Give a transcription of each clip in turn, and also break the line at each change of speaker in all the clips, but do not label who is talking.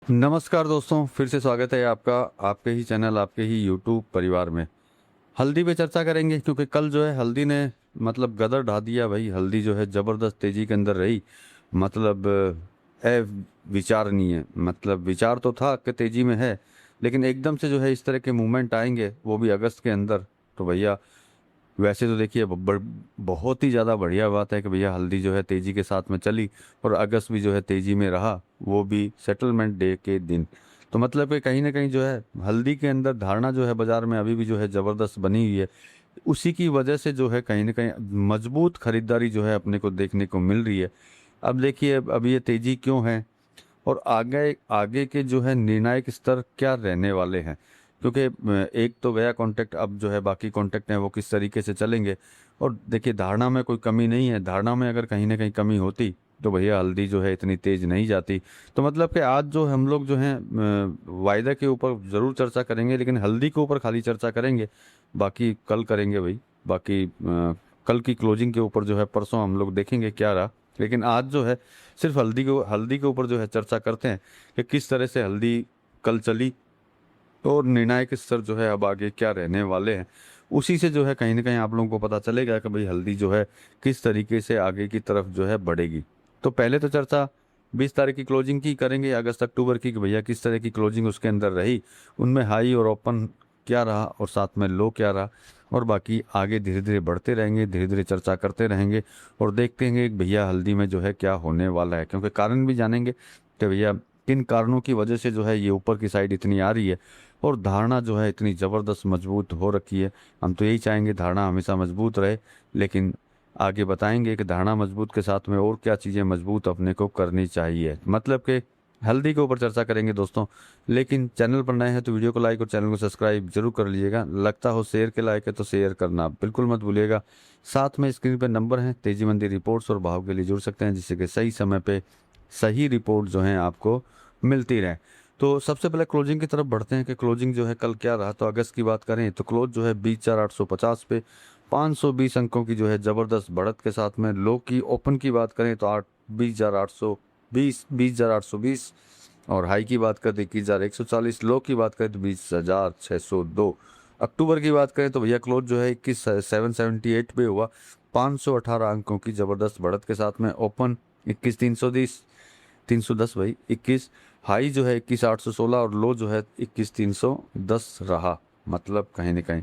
नमस्कार दोस्तों, फिर से स्वागत है आपका आपके ही चैनल आपके ही यूट्यूब परिवार में। हल्दी पे चर्चा करेंगे क्योंकि कल जो है हल्दी ने मतलब गदर ढा दिया भाई। हल्दी जो है ज़बरदस्त तेज़ी के अंदर रही। मतलब है विचारणीय, मतलब विचार तो था कि तेज़ी में है, लेकिन एकदम से जो है इस तरह के मूवमेंट आएंगे वो भी अगस्त के अंदर। तो भैया वैसे तो देखिए बहुत ही ज़्यादा बढ़िया बात है कि भैया हल्दी जो है तेज़ी के साथ में चली और अगस्त भी जो है तेज़ी में रहा, वो भी सेटलमेंट डे के दिन। तो मतलब कि कहीं ना कहीं जो है हल्दी के अंदर धारणा जो है बाजार में अभी भी जो है ज़बरदस्त बनी हुई है। उसी की वजह से जो है कहीं ना कहीं मजबूत खरीदारी जो है अपने को देखने को मिल रही है। अब देखिए अब ये तेज़ी क्यों है और आगे आगे के जो है निर्णायक स्तर क्या रहने वाले हैं, क्योंकि एक तो गया कॉन्टेक्ट, अब जो है बाकी कॉन्टेक्ट हैं वो किस तरीके से चलेंगे। और देखिए धारणा में कोई कमी नहीं है, धारणा में अगर कहीं ना कहीं कमी होती तो भैया हल्दी जो है इतनी तेज नहीं जाती। तो मतलब कि आज जो हम लोग जो हैं वायदा के ऊपर ज़रूर चर्चा करेंगे, लेकिन हल्दी के ऊपर खाली चर्चा करेंगे, बाकी कल करेंगे भाई। बाकी कल की क्लोजिंग के ऊपर जो है परसों हम लोग देखेंगे क्या रहा। लेकिन आज जो है सिर्फ हल्दी के ऊपर जो है चर्चा करते हैं कि किस तरह से हल्दी कल चली और निर्णायक स्तर जो है अब आगे क्या रहने वाले हैं। उसी से जो है कहीं ना कहीं आप लोगों को पता चलेगा कि भाई हल्दी जो है किस तरीके से आगे की तरफ जो है बढ़ेगी। तो पहले तो चर्चा 20 तारीख की क्लोजिंग की करेंगे, अगस्त अक्टूबर की, कि भैया किस तरह की क्लोजिंग उसके अंदर रही, उनमें हाई और ओपन क्या रहा और साथ में लो क्या रहा। और बाकी आगे धीरे धीरे बढ़ते रहेंगे, धीरे धीरे चर्चा करते रहेंगे और देखते हैं कि भैया हल्दी में जो है क्या होने वाला है, क्योंकि कारण भी जानेंगे कि भैया किन कारणों की वजह से जो है ये ऊपर की साइड इतनी आ रही है और धारणा जो है इतनी ज़बरदस्त मजबूत हो रखी है। हम तो यही चाहेंगे धारणा हमेशा मजबूत रहे, लेकिन आगे बताएंगे कि धारणा मजबूत के साथ में और क्या चीज़ें मजबूत अपने को करनी चाहिए। मतलब कि हल्दी के ऊपर चर्चा करेंगे दोस्तों। लेकिन चैनल पर नए हैं तो वीडियो को लाइक और चैनल को सब्सक्राइब जरूर कर लीजिएगा। लगता हो शेयर के लायक है तो शेयर करना बिल्कुल मत भूलिएगा। साथ में स्क्रीन पर नंबर हैं, तेजी मंदी रिपोर्ट्स और भाव के लिए जुड़ सकते हैं, जिससे कि सही समय पे सही रिपोर्ट जो है आपको मिलती रहे। तो सबसे पहले क्लोजिंग की तरफ बढ़ते हैं कि क्लोजिंग जो है कल क्या रहा। तो अगस्त की बात करें तो क्लोज जो है 20,850 पे 520 अंकों की जो है ज़बरदस्त बढ़त के साथ में। लो की ओपन की बात करें तो 20,820 और हाई की बात करें तो 21,140, लो की बात करें तो 20,602। अक्टूबर की बात करें तो भैया क्लोज जो है 21,778 पे हुआ 518 अंकों की ज़बरदस्त बढ़त के साथ में। ओपन 21,310 भाई 21, हाई जो है 21,816 और लो जो है 21,310 रहा। मतलब कहीं ना कहीं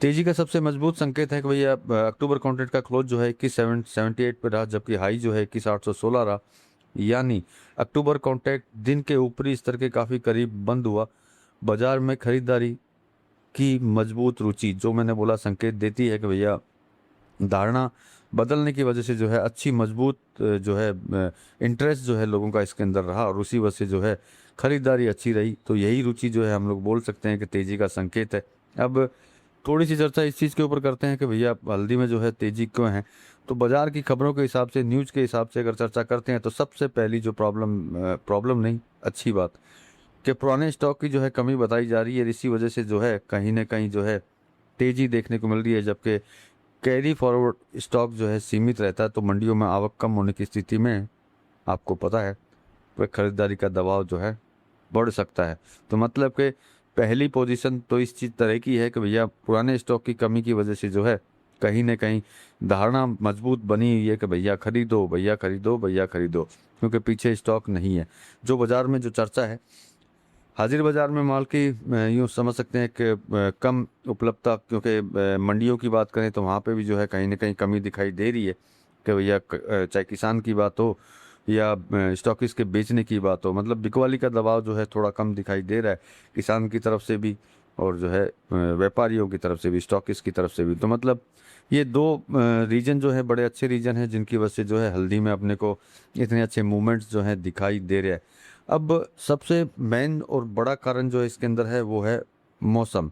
तेजी का सबसे मजबूत संकेत है कि भैया अक्टूबर कॉन्ट्रैक्ट का क्लोज जो है 21,778 पे रहा, जबकि हाई जो है 21,816 रहा। यानी अक्टूबर कॉन्ट्रैक्ट दिन के ऊपरी स्तर के काफ़ी करीब बंद हुआ। बाजार में खरीदारी की मजबूत रुचि जो मैंने बोला संकेत देती है कि भैया धारणा बदलने की वजह से जो है अच्छी मजबूत जो है इंटरेस्ट जो है लोगों का इसके अंदर रहा और उसी वजह से जो है खरीदारी अच्छी रही। तो यही रुचि जो है हम लोग बोल सकते हैं कि तेजी का संकेत है। अब थोड़ी सी चर्चा इस चीज़ के ऊपर करते हैं कि भैया हल्दी में जो है तेजी क्यों है। तो बाजार की खबरों के हिसाब से, न्यूज़ के हिसाब से अगर चर्चा करते हैं तो सबसे पहली जो प्रॉब्लम नहीं, अच्छी बात कि पुराने स्टॉक की जो है कमी बताई जा रही है। इसी वजह से जो है कहीं ना कहीं जो है तेजी देखने को मिल रही है। जबकि कैरी फॉरवर्ड स्टॉक जो है सीमित रहता है, तो मंडियों में आवक कम होने की स्थिति में आपको पता है वह खरीदारी का दबाव जो है बढ़ सकता है। तो मतलब कि पहली पोजीशन तो इस चीज़ तरह की है कि भैया पुराने स्टॉक की कमी की वजह से जो है कहीं ना कहीं धारणा मजबूत बनी हुई है कि भैया खरीदो, भैया खरीदो, भैया खरीदो, क्योंकि पीछे स्टॉक नहीं है। जो बाजार में जो चर्चा है, हाजिर बाजार में माल की यूँ समझ सकते हैं कि कम उपलब्धता, क्योंकि मंडियों की बात करें तो वहाँ पे भी जो है कहीं ना कहीं कमी दिखाई दे रही है कि भैया चाहे किसान की बात हो या स्टॉकिस्ट के बेचने की बात हो, मतलब बिकवाली का दबाव जो है थोड़ा कम दिखाई दे रहा है किसान की तरफ से भी और जो है व्यापारियों की तरफ से भी, स्टॉकिस्ट की तरफ से भी। तो मतलब ये दो रीजन जो है बड़े अच्छे रीजन हैं जिनकी वजह से जो है हल्दी में अपने को इतने अच्छे मूवमेंट्स जो हैं दिखाई दे रहे हैं। अब सबसे मेन और बड़ा कारण जो है इसके अंदर है वो है मौसम।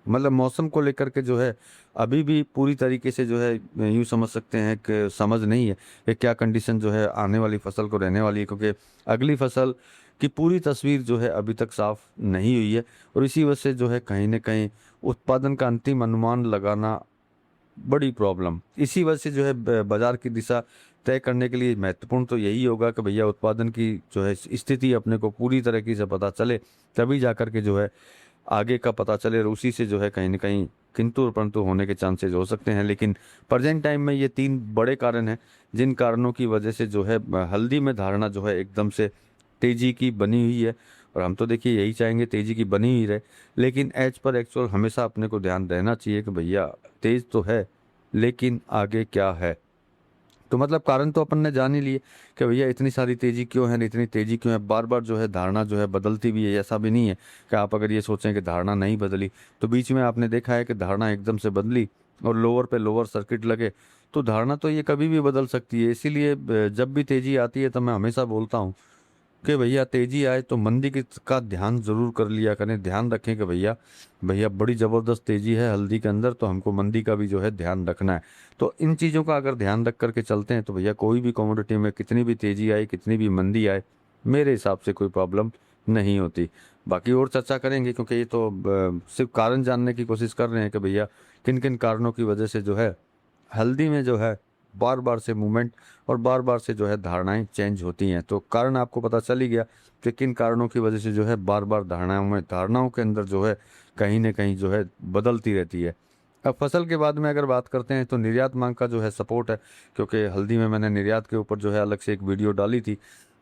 मतलब मौसम को लेकर के जो है अभी भी पूरी तरीके से जो है यूँ समझ सकते हैं कि समझ नहीं है कि क्या कंडीशन जो है आने वाली फसल को रहने वाली है, क्योंकि अगली फसल की पूरी तस्वीर जो है अभी तक साफ नहीं हुई है। और इसी वजह से जो है कहीं ना कहीं उत्पादन का अंतिम अनुमान लगाना बड़ी प्रॉब्लम। इसी वजह से जो है बाजार की दिशा तय करने के लिए महत्वपूर्ण तो यही होगा कि भैया उत्पादन की जो है स्थिति अपने को पूरी तरीके से पता चले, तभी जाकर के जो है आगे का पता चले, और उसी से जो है कहीं ना कहीं किंतु और परंतु होने के चांसेस हो सकते हैं। लेकिन प्रेजेंट टाइम में ये 3 बड़े कारण हैं जिन कारणों की वजह से जो है हल्दी में धारणा जो है एकदम से तेजी की बनी हुई है। और हम तो देखिए यही चाहेंगे तेजी की बनी ही रहे, लेकिन एज पर एक्चुअल हमेशा अपने को ध्यान रहना चाहिए कि भैया तेज तो है लेकिन आगे क्या है। तो मतलब कारण तो अपन ने जान ही लिए कि भैया इतनी सारी तेजी क्यों है, इतनी तेजी क्यों है। बार बार जो है धारणा जो है बदलती भी है, ऐसा भी नहीं है कि आप अगर ये सोचें कि धारणा नहीं बदली, तो बीच में आपने देखा है कि धारणा एकदम से बदली और लोअर पे लोअर सर्किट लगे, तो धारणा तो ये कभी भी बदल सकती है। इसीलिए जब भी तेजी आती है तो मैं हमेशा बोलता हूँ कि भैया तेजी आए तो मंदी का ध्यान जरूर कर लिया करें। ध्यान रखें कि भैया भैया बड़ी ज़बरदस्त तेजी है हल्दी के अंदर, तो हमको मंदी का भी जो है ध्यान रखना है। तो इन चीज़ों का अगर ध्यान रख करके चलते हैं तो भैया कोई भी कमोडिटी में कितनी भी तेजी आए, कितनी भी मंदी आए, मेरे हिसाब से कोई प्रॉब्लम नहीं होती। बाकी और चर्चा करेंगे, क्योंकि ये तो सिर्फ कारण जानने की कोशिश कर रहे हैं कि भैया किन किन कारणों की वजह से जो है हल्दी में जो है बार बार से मूवमेंट और बार बार से जो है धारणाएं चेंज होती हैं। तो कारण आपको पता चल ही गया कि किन कारणों की वजह से जो है बार बार धारणाओं के अंदर जो है कहीं ना कहीं जो है बदलती रहती है। अब फसल के बाद में अगर बात करते हैं तो निर्यात मांग का जो है सपोर्ट है, क्योंकि हल्दी में मैंने निर्यात के ऊपर जो है अलग से एक वीडियो डाली थी।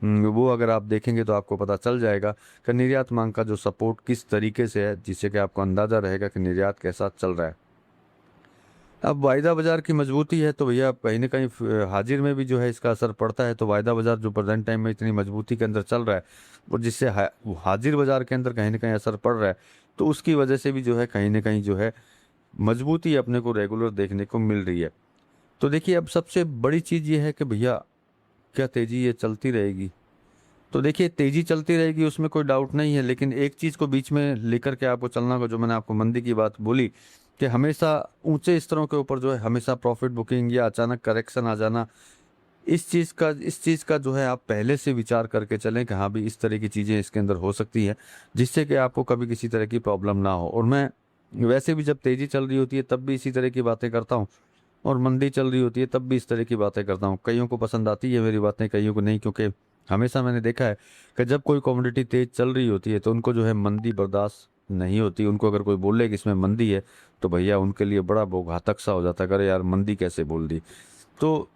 वो अगर आप देखेंगे तो आपको पता चल जाएगा कि निर्यात मांग का जो सपोर्ट किस तरीके से है, जिससे कि आपको अंदाज़ा रहेगा कि निर्यात कैसा चल रहा है। अब वायदा बाजार की मजबूती है तो भैया कहीं ना कहीं हाजिर में भी जो है इसका असर पड़ता है। तो वायदा बाजार जो प्रेजेंट टाइम में इतनी मजबूती के अंदर चल रहा है और जिससे हाजिर बाजार के अंदर कहीं ना कहीं असर पड़ रहा है, तो उसकी वजह से भी जो है कहीं ना कहीं जो है मजबूती अपने को रेगुलर देखने को मिल रही है। तो देखिए अब सबसे बड़ी चीज़ ये है कि भैया क्या तेजी ये चलती रहेगी? तो देखिए तेजी चलती रहेगी उसमें कोई डाउट नहीं है, लेकिन एक चीज़ को बीच में लेकर के आपको चलना होगा, जो मैंने आपको मंदी की बात बोली कि हमेशा ऊंचे स्तरों के ऊपर जो है हमेशा प्रॉफिट बुकिंग या अचानक करेक्शन आ जाना, इस चीज़ का जो है आप पहले से विचार करके चलें कि हाँ भी इस तरह की चीज़ें इसके अंदर हो सकती हैं, जिससे कि आपको कभी किसी तरह की प्रॉब्लम ना हो। और मैं वैसे भी जब तेज़ी चल रही होती है तब भी इसी तरह की बातें करता हूँ, और मंदी चल रही होती है तब भी इस तरह की बातें करता हूँ। कईयों को पसंद आती है मेरी बातें, कईयों को नहीं, क्योंकि हमेशा मैंने देखा है कि जब कोई कमोडिटी तेज चल रही होती है तो उनको जो है मंदी बर्दाश्त नहीं होती। उनको अगर कोई बोले कि इसमें मंदी है तो भैया उनके लिए बड़ा वो घातक सा हो जाता है, अरे यार मंदी कैसे बोल दी। तो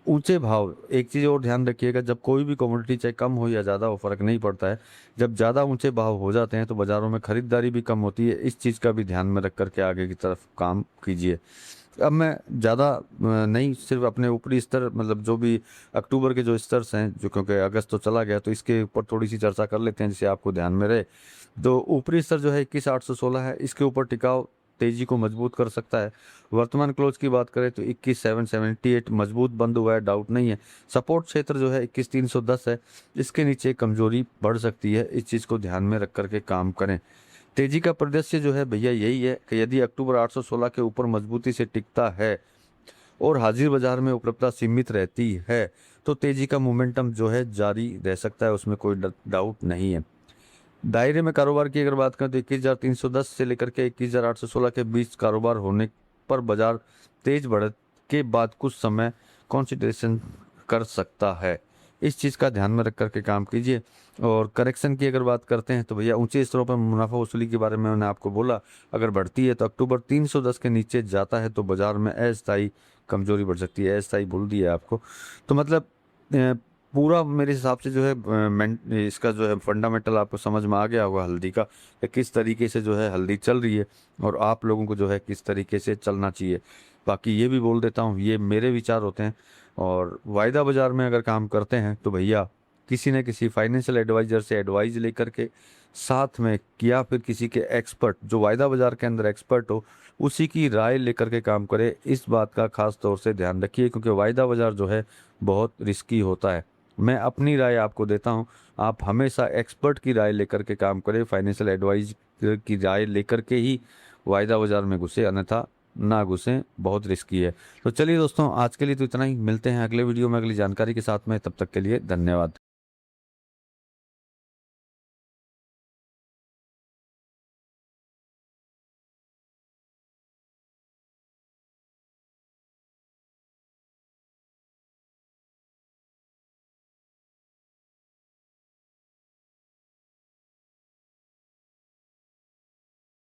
ऊंचे भाव, एक चीज़ और ध्यान रखिएगा, जब कोई भी कमोडिटी चाहे कम हो या ज़्यादा हो फर्क नहीं पड़ता है, जब ज़्यादा ऊंचे भाव हो जाते हैं तो बाज़ारों में खरीदारी भी कम होती है। इस चीज़ का भी ध्यान में रख करके आगे की तरफ काम कीजिए। अब मैं ज़्यादा नहीं, सिर्फ अपने ऊपरी स्तर, मतलब जो भी अक्टूबर के जो स्तर हैं, जो क्योंकि अगस्त तो चला गया तो इसके ऊपर थोड़ी सी चर्चा कर लेते हैं जिससे आपको ध्यान में रहे। तो ऊपरी स्तर जो है 21,816 है, इसके ऊपर टिकाव तेजी को मजबूत कर सकता है। वर्तमान क्लोज की बात करें तो 21,778 मजबूत बंद हुआ है, डाउट नहीं है। सपोर्ट क्षेत्र जो है 21,310 है, इसके नीचे कमजोरी बढ़ सकती है, इस चीज़ को ध्यान में रख करके काम करें। तेजी का परिदृश्य जो है भैया यही है कि यदि अक्टूबर 816 के ऊपर मजबूती से टिकता है और हाजिर बाजार में उपलब्धता सीमित रहती है तो तेजी का मोमेंटम जो है जारी रह सकता है, उसमें कोई डाउट नहीं है। दायरे में कारोबार की अगर बात करें तो 21,310 से लेकर के 21,816 के बीच कारोबार होने पर बाजार तेज बढ़त के बाद कुछ समय कंसिडरेशन कर सकता है। इस चीज़ का ध्यान में रख करके काम कीजिए। और करेक्शन की अगर बात करते हैं तो भैया ऊंचे स्तरों पर मुनाफा वसूली के बारे में मैंने आपको बोला, अगर बढ़ती है तो अक्टूबर 310 के नीचे जाता है तो बाजार में अस्थायी कमजोरी बढ़ सकती है। अस्थायी बोल दिया आपको, तो मतलब पूरा मेरे हिसाब से जो है इसका जो है फंडामेंटल आपको समझ में आ गया होगा हल्दी का, कि किस तरीके से जो है हल्दी चल रही है और आप लोगों को जो है किस तरीके से चलना चाहिए। बाकी ये भी बोल देता हूँ, ये मेरे विचार होते हैं। और वायदा बाजार में अगर काम करते हैं तो भैया किसी न किसी फाइनेंशियल एडवाइजर से एडवाइस लेकर के साथ में, या फिर किसी के एक्सपर्ट जो वायदा बाजार के अंदर एक्सपर्ट हो, उसी की राय लेकर के काम करे। इस बात का खास तौर से ध्यान रखिए, क्योंकि वायदा बाजार जो है बहुत रिस्की होता है। मैं अपनी राय आपको देता हूं, आप हमेशा एक्सपर्ट की राय लेकर के काम करें, फाइनेंशियल एडवाइस की राय लेकर के ही वायदा बाजार में घुसे, अन्यथा ना घुसें, बहुत रिस्की है। तो चलिए दोस्तों, आज के लिए तो इतना ही, मिलते हैं अगले वीडियो में अगली जानकारी के साथ में, तब तक के लिए धन्यवाद।